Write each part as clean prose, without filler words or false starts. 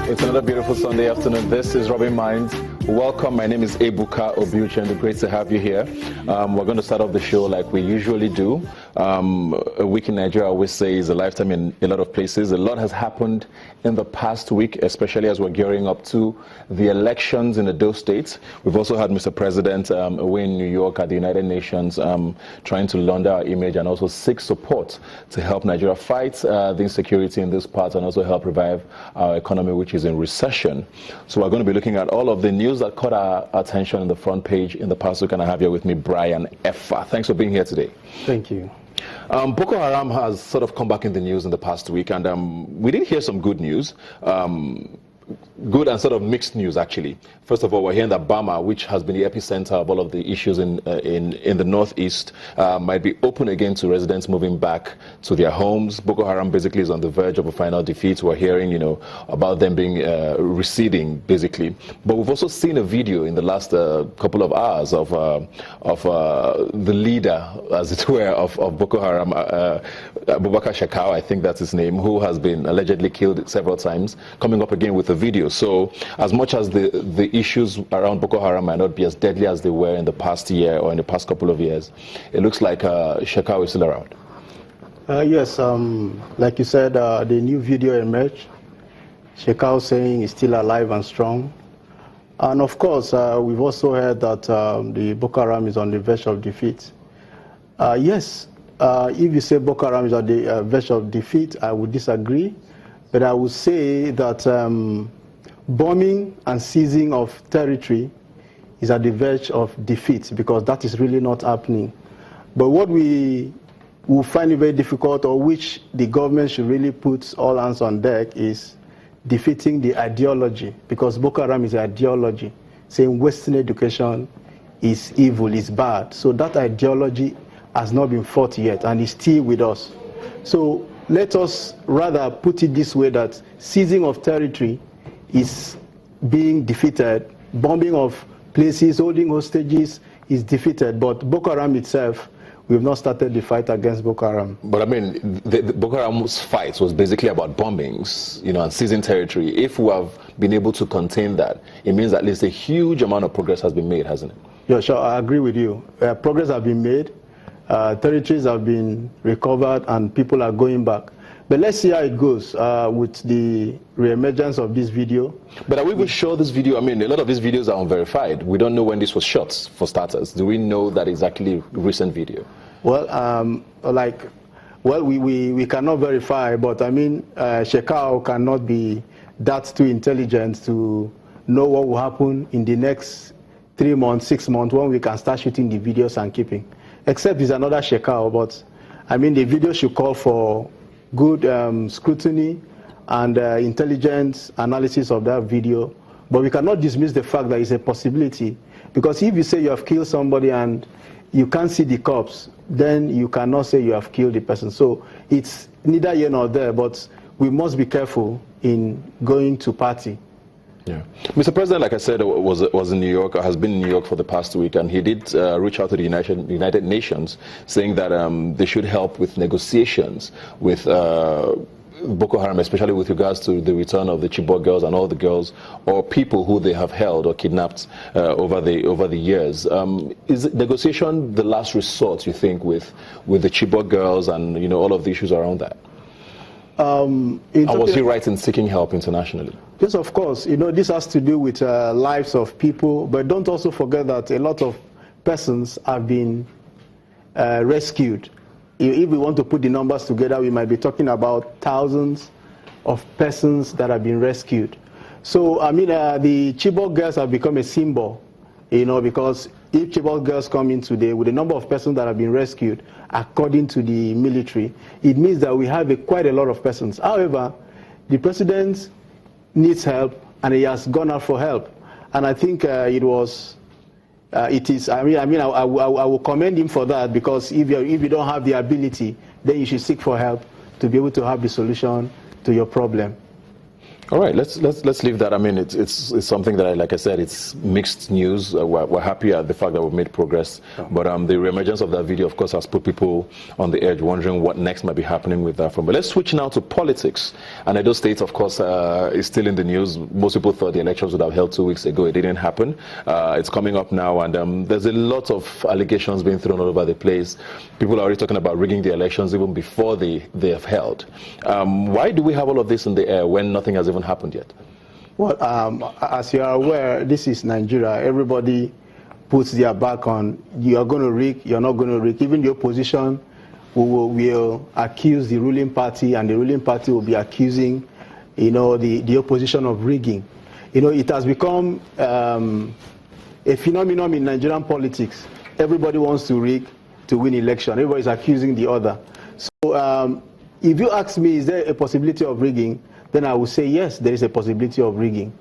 It's another beautiful Sunday afternoon. This is Rubbin Minds. Welcome. My name is Ebuka Obiuchi, and it's great to have you here. We're going to start off the show like we usually do. A week in Nigeria, I always say, is a lifetime in a lot of places. A lot has happened in the past week, especially as we're gearing up to the elections in those states. We've also had Mr. President away in New York at the United Nations trying to launder our image and also seek support to help Nigeria fight the insecurity in this part and also help revive our economy, which is in recession. So we're going to be looking at all of the news that caught our attention in the front page in the past week, and I have here with me Brian Effa. Thanks for being here today. Thank you. Boko Haram has sort of come back in the news in the past week, and we did hear some good news. Good and sort of mixed news, actually. First of all, we're hearing that Bama, which has been the epicenter of all of the issues in the northeast, might be open again to residents moving back to their homes. Boko Haram basically is on the verge of a final defeat. We're hearing, about them being receding, basically. But we've also seen a video in the last couple of hours of the leader, as it were, of Boko Haram, Abubakar Shekau, I think that's his name, who has been allegedly killed several times, coming up again with a video. So as much as the issues around Boko Haram might not be as deadly as they were in the past year or in the past couple of years, it looks like Shekau is still around. Yes, like you said, the new video emerged. Shekau saying he's still alive and strong. And of course, we've also heard that the Boko Haram is on the verge of defeat. Yes, if you say Boko Haram is on the verge of defeat, I would disagree. But I would say that bombing and seizing of territory is at the verge of defeat, because that is really not happening. But what we will find it very difficult, or which the government should really put all hands on deck, is defeating the ideology, because Boko Haram is an ideology, saying Western education is evil, is bad. So that ideology has not been fought yet and is still with us. So let us rather put it this way, that seizing of territory is being defeated, bombing of places, holding hostages is defeated, but Boko Haram itself, we have not started the fight against Boko Haram. But I mean, the Boko Haram's fight was basically about bombings, and seizing territory. If we have been able to contain that, it means at least a huge amount of progress has been made, hasn't it? Yeah, sure, I agree with you. Progress has been made. Territories have been recovered and people are going back. But let's see how it goes with the re-emergence of this video. But are we sure this video, I mean, a lot of these videos are unverified. We don't know when this was shot, for starters. Do we know that it's actually a recent video? Well, we cannot verify, but I mean, Shekau cannot be that too intelligent to know what will happen in the next 3 months, 6 months, when we can start shooting the videos and keeping. Except it's another Shekau, but I mean, the video should call for good scrutiny and intelligent analysis of that video. But we cannot dismiss the fact that it's a possibility, because if you say you have killed somebody and you can't see the corpse, then you cannot say you have killed the person. So it's neither here nor there, but we must be careful in going to party. Yeah. Mr. President, like I said, was in New York, or has been in New York for the past week, and he did reach out to the United Nations, saying that they should help with negotiations with Boko Haram, especially with regards to the return of the Chibok girls and all the girls or people who they have held or kidnapped over the years. Is negotiation the last resort, you think, with the Chibok girls and all of the issues around that? And was he right in seeking help internationally? Yes, of course. This has to do with lives of people, but don't also forget that a lot of persons have been rescued. If we want to put the numbers together, we might be talking about thousands of persons that have been rescued. So, I mean, the Chibok girls have become a symbol, because if Chibok girls come in today with the number of persons that have been rescued, according to the military, it means that we have quite a lot of persons. However, the president needs help, and he has gone out for help. And I think I will commend him for that, because if you don't have the ability, then you should seek for help to be able to have the solution to your problem. All right, let's leave that. I mean, it's something that, like I said, it's mixed news. We're happy at the fact that we've made progress, but the reemergence of that video, of course, has put people on the edge, wondering what next might be happening with that. But let's switch now to politics. And Edo State, of course, is still in the news. Most people thought the elections would have held 2 weeks ago. It didn't happen. It's coming up now, and there's a lot of allegations being thrown all over the place. People are already talking about rigging the elections even before they have held. Why do we have all of this in the air when nothing has even happened yet? Well, as you are aware, this is Nigeria. Everybody puts their back on, you are going to rig, you're not going to rig. Even the opposition will accuse the ruling party, and the ruling party will be accusing, the opposition of rigging. It has become a phenomenon in Nigerian politics. Everybody wants to rig to win election. Everybody is accusing the other. So if you ask me, is there a possibility of rigging, then I would say yes, there is a possibility of rigging.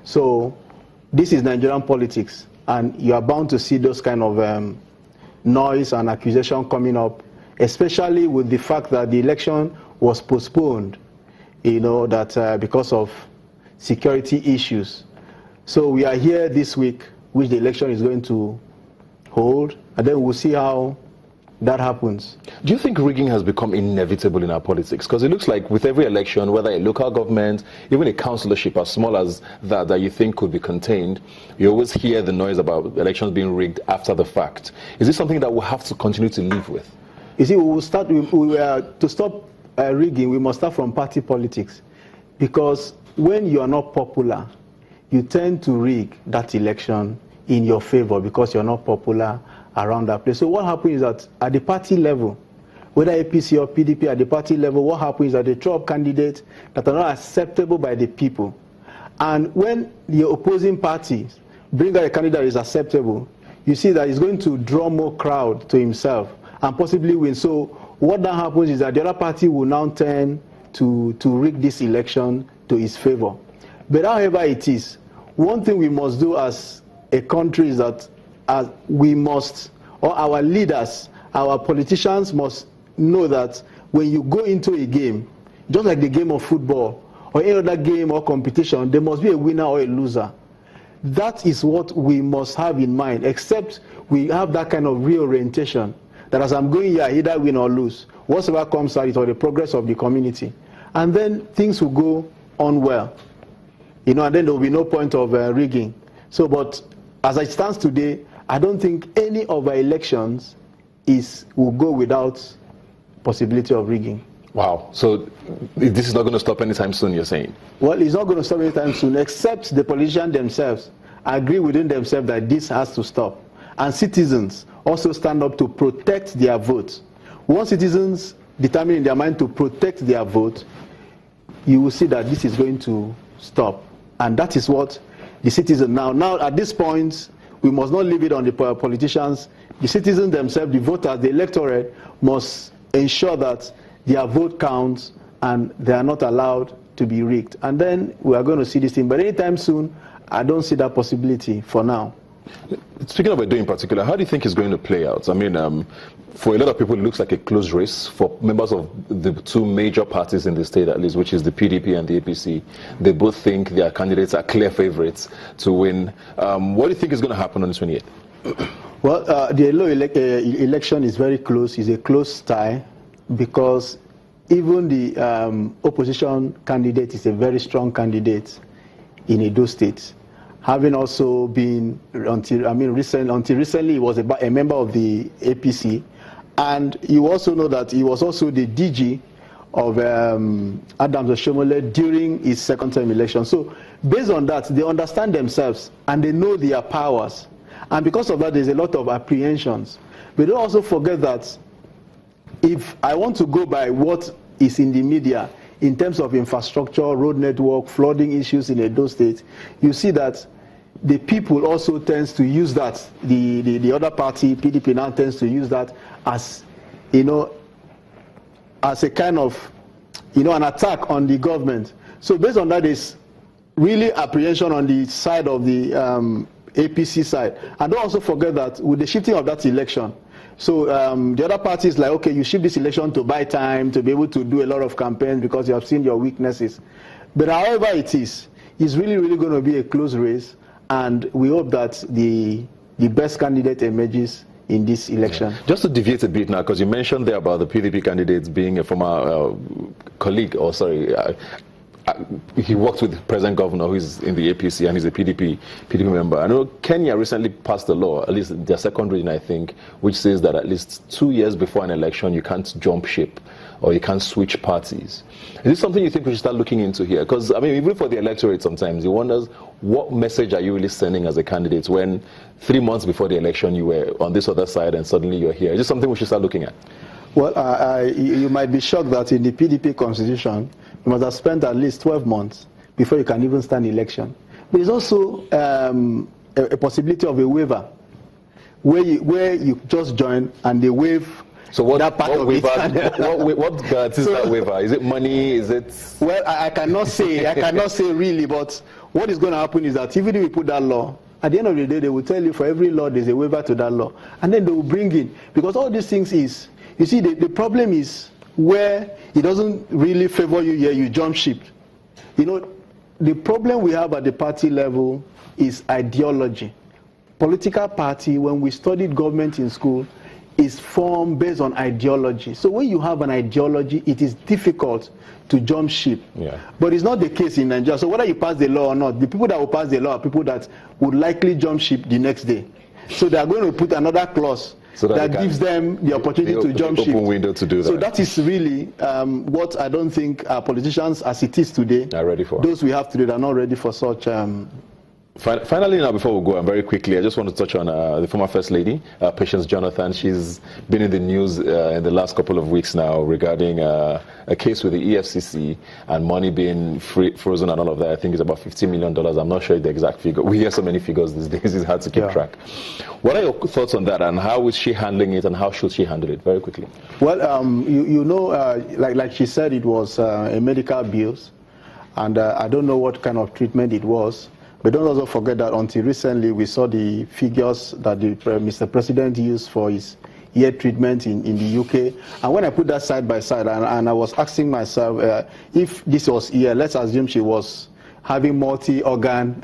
So this is Nigerian politics, and you are bound to see those kind of noise and accusation coming up, especially with the fact that the election was postponed, that because of security issues. So we are here this week, which the election is going to hold, and then we'll see how that happens. Do you think rigging has become inevitable in our politics? Because it looks like with every election, whether a local government, even a councillorship as small as that you think could be contained, you always hear the noise about elections being rigged after the fact. Is this something that we'll have to continue to live with? You see, to stop rigging, we must start from party politics. Because when you are not popular, you tend to rig that election in your favor because you're not popular around that place. So what happens is that at the party level, whether APC or PDP, at the party level, what happens is that they throw up candidates that are not acceptable by the people. And when the opposing parties bring out a candidate that is acceptable, you see that he's going to draw more crowd to himself and possibly win. So what then happens is that the other party will now turn to rig this election to his favor. But however it is, one thing we must do as a country is that we must, or our leaders, our politicians must know that when you go into a game, just like the game of football or any other game or competition, there must be a winner or a loser. That is what we must have in mind, except we have that kind of reorientation, that as I'm going here, I either win or lose. Whatever comes out, it's for the progress of the community. And then things will go on well. And then there will be no point of rigging. So, but as it stands today, I don't think any of our elections will go without possibility of rigging. Wow. So this is not going to stop anytime soon, you're saying? Well, it's not going to stop anytime soon, except the politicians themselves agree within themselves that this has to stop. And citizens also stand up to protect their votes. Once citizens determine in their mind to protect their vote, you will see that this is going to stop. And that is what the citizens now at this point, we must not leave it on the politicians. The citizens themselves, the voters, the electorate must ensure that their vote counts and they are not allowed to be rigged. And then we are going to see this thing. But anytime soon, I don't see that possibility for now. Speaking of Edo in particular, how do you think it's going to play out? I mean, for a lot of people, it looks like a close race. For members of the two major parties in the state, at least, which is the PDP and the APC, they both think their candidates are clear favorites to win. What do you think is going to happen on the 28th? Well, the election is very close. It's a close tie because even the opposition candidate is a very strong candidate in Edo State. Having also been, until recently, he was a member of the APC. And you also know that he was also the DG of Adams Oshomole during his second-term election. So based on that, they understand themselves and they know their powers. And because of that, there's a lot of apprehensions. But don't also forget that if I want to go by what is in the media, in terms of infrastructure, road network, flooding issues in Edo State, you see that the people also tends to use that. The other party, PDP, now tends to use that as, as a kind of, an attack on the government. So based on that, there's really apprehension on the side of the APC side. And don't also forget that with the shifting of that election, so the other party is like, okay, you shift this election to buy time, to be able to do a lot of campaigns because you have seen your weaknesses. But however it is, it's really, really going to be a close race, and we hope that the best candidate emerges in this election. Just to deviate a bit now, because you mentioned there about the PDP candidates being a former colleague, or sorry, he worked with the present governor who is in the APC and he's a PDP member. I know Kenya recently passed a law, at least their second reading, I think, which says that at least 2 years before an election you can't jump ship or you can't switch parties. Is this something you think we should start looking into here? Because, I mean, even for the electorate sometimes, you wonder what message are you really sending as a candidate when 3 months before the election you were on this other side and suddenly you're here? Is this something we should start looking at? Well, you might be shocked that in the PDP constitution, you must have spent at least 12 months before you can even stand election. There's also a possibility of a waiver where you just join and they waive. So what guarantees that waiver? Is it money? Is it? Well, I cannot say. I cannot say really. But what is going to happen is that even if we put that law, at the end of the day, they will tell you for every law there's a waiver to that law, and then they will bring in, because all these things is, you see, the problem is where it doesn't really favor you here, you jump ship. You know, the problem we have at the party level is ideology. Political party, when we studied government in school, is formed based on ideology. So when you have an ideology, it is difficult to jump ship. Yeah. But it's not the case in Nigeria. So whether you pass the law or not, the people that will pass the law are people that would likely jump ship the next day. So they are going to put another clause so that gives them the opportunity to jump ship. Open window to do that. So that is really what I don't think our politicians, as it is today, are ready for. Those we have today, they are not ready for such. Finally, now before we go, and very quickly, I just want to touch on the former First Lady, Patience Jonathan. She's been in the news in the last couple of weeks now regarding a case with the EFCC and money being frozen and all of that. I think it's about $15 million. I'm not sure the exact figure. We hear so many figures these days, it's hard to keep track. What are your thoughts on that, and how is she handling it, and how should she handle it? Very quickly. Well, you know, like she said, it was a medical abuse, and I don't know what kind of treatment it was. But don't also forget that until recently, we saw the figures that Mr. President used for his ear treatment in the UK. And when I put that side by side, and I was asking myself, if this was ear, let's assume she was having multi-organ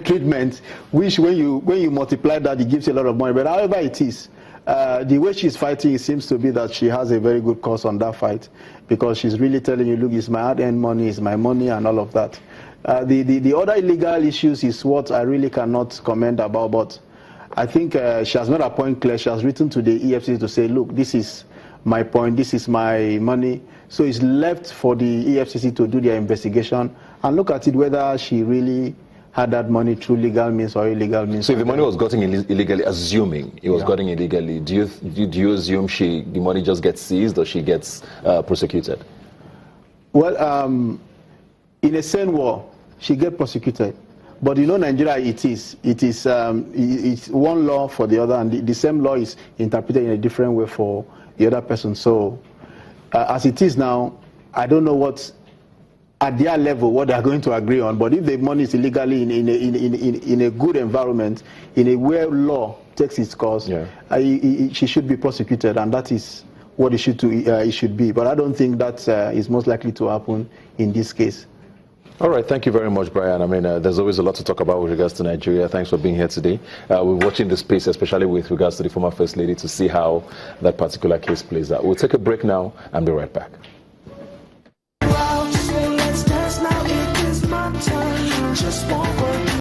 treatment, which when you multiply that, it gives you a lot of money. But however it is, the way she's fighting, it seems to be that she has a very good cause on that fight, because she's really telling you, look, it's my hard-earned money, it's my money, and all of that. The other illegal issues is what I really cannot comment about, but I think she has made a point clear. She has written to the EFCC to say, look, this is my point, this is my money. So it's left for the EFCC to do their investigation and look at it whether she really had that money through legal means or illegal means. So if the money was gotten illegally, assuming it was gotten illegally, do you assume the money just gets seized or she gets prosecuted? Well, in a sane war, she get prosecuted. But you know, Nigeria, it's one law for the other, and the same law is interpreted in a different way for the other person. So as it is now, I don't know what at their level what they are going to agree on. But if the money is illegally in a good environment, in a where law takes its course, she should be prosecuted, and that is what it should be. But I don't think that is most likely to happen in this case. All right, thank you very much, Brian. I mean, there's always a lot to talk about with regards to Nigeria. Thanks for being here today. We're watching the space, especially with regards to the former First Lady, to see how that particular case plays out. We'll take a break now and be right back.